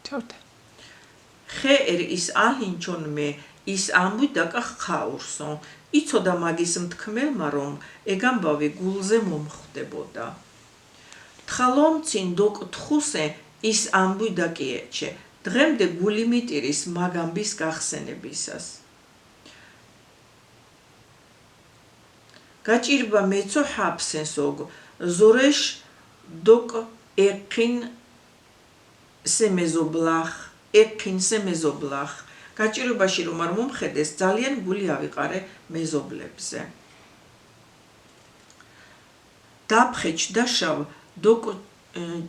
ჩავდა ხეერ ის აჰინჩონ მე ის ამბუდა ხაურსო იცოდა მაგის მთქმელმა რომ ეგამბავი გულზე მომხვდებოდა თხალომცინ დოკ თხუსე ის ამბუდა კიეჩე დღემდე გული მიტირის მაგამბის გახსენებისას გაჭირბა მეცო ჰაფსენსოგ ზორეშ დოკ ეყინ სემეზობლახ გაჭირებაში რომ არ მომხედეს ძალიან გული ავიყარე მეზობლებზე დაფხეჩ დაშავ დოკ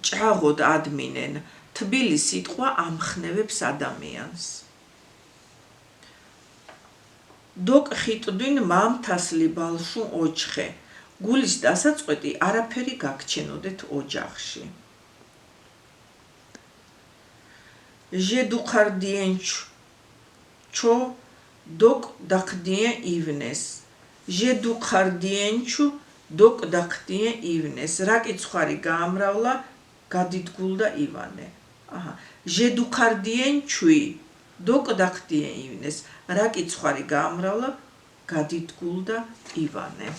ჭაღოდ ადმინენ თბილი სიტყვა ამხნევებს ადამიანს დოკ ხიტდვინ მამთასლი ბალშუ ოჩხე გულის დასაწყვეტი არაფერი გაგჩენოდეთ ოჯახში ჟედუხარდიენჩო დოკ დახდიენ ივნეს ჟედუხარდიენჩუ დოკ დახდიენ ივნეს რა კიცხარი გაამრავლა გადიდგულდა ივანე ჟედუხარდიენჩუი დოკ დახდიენ ივნეს რა კიცხარი გაამრავლა გადიდგულდა ივანე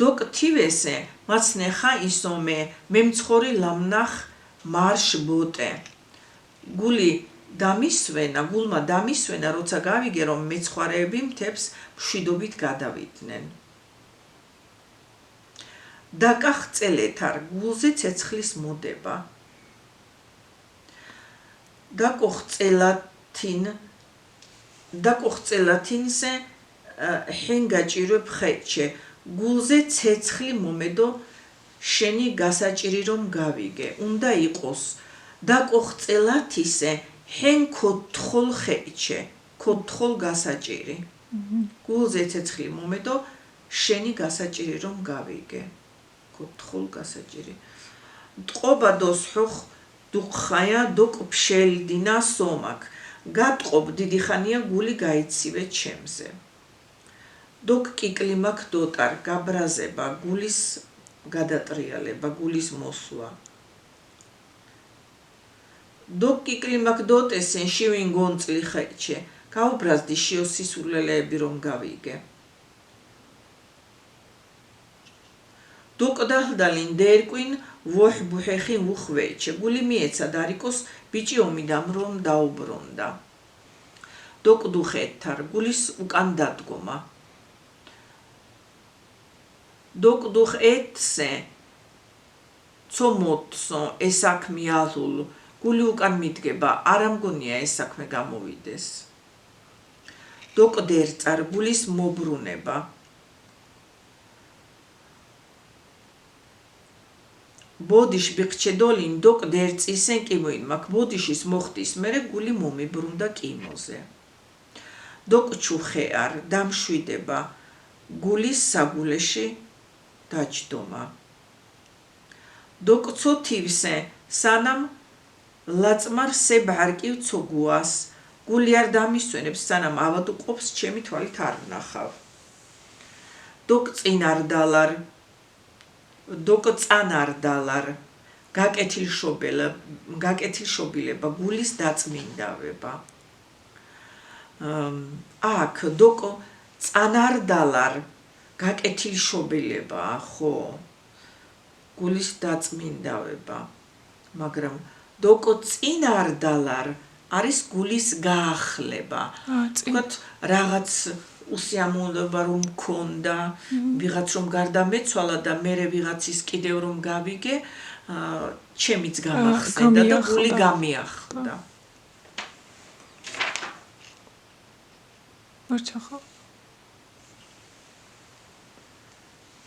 დოკ თივესე მაცნეხა ისომე მემცხორი ლამნახ მარშ ბოტე გულმა დამისვენა როცა გავიგე რომ მეცხვარეები მთებს მშვიდობით გადავიდნენ დაკახწელეთარ გულზე ცეცხლის მოდება დაკოხწელათინსე ჰენ გაჭირებ ხეჩე გულზე ცეცხლი მომედო შენი გასაჭირი რომ გავიგე უნდა იყოს დაკოხწელათისე ჰენ ქოთხოლ ხეჩე ქოთხოლ გასაჭირი გულზე ცეცხლი მომედო შენი გასაჭირი რომ გავიგე ქოთხოლ გასაჭირი ტყობადოს ხოხ დუხხაია დოკ ფშელდინა სომაკ გატყობ დიდი ხანია გული გაიცივე ჩემზე დოკ კიკლიმაკ დოტარ გაბრაზება გულის გადატრიალება გულის მოსვლა დოკ კიკლიმაკ დოტესენ შივინ გონწლი ხეჩე გაუბრაზდი შიოსისულელეები რომ გავიგე დოკ დაჰდალინ დერკვინ ვოჰ ბუჰეხი უხვეჩე გული მიეცა დარიკოს ბიჭი ომიდამ რომ დაუბრუნდა დოკ დუხეთთარ გულის უკან დადგომა დოკ დუხ ეთსე ცომოტსო ესაქმი ალულ გული უკან მიდგება არ ამგონია ეს საქმე გამოვიდეს დოკ დერწარ გულის მობრუნება ბოდიშ ბიხჩედოლინ დოკ დერწისენ კიმოინ მაკ ბოდიშის მოხდის მერე გული მომიბრუნდა კიმოზე დოკ ჩუხეარ დამშვიდება გულის საგულეში დაჯდომა დოკ ცოთივსე სანამ ლაწმარ სებარკივ ცოგუას გული არ დამისვენებს სანამ ავადუყოფს ჩემი თვალით არ ვნახავ დოკ წინარდალარ დოკ წანარდალარ გაკეთილშობილება გულის დაწმინდავება აქ დოკ წანარდალარ გაკეთილშობილება ხო გულის დაწმინდავება მაგრამ დოკ წინარდალარ არის გულის გაახლება თქვათ რაღაც უსიამოვნება რომ მქონდა ვიღაც რომ გარდამეცვალა და მერე ვიღაცის კიდევ რომ გავიგე ჩემიც გამახსენდა და გული გამიახლდა მორჩა ხო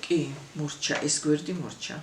კი მორჩა ეს გვერდი მორჩა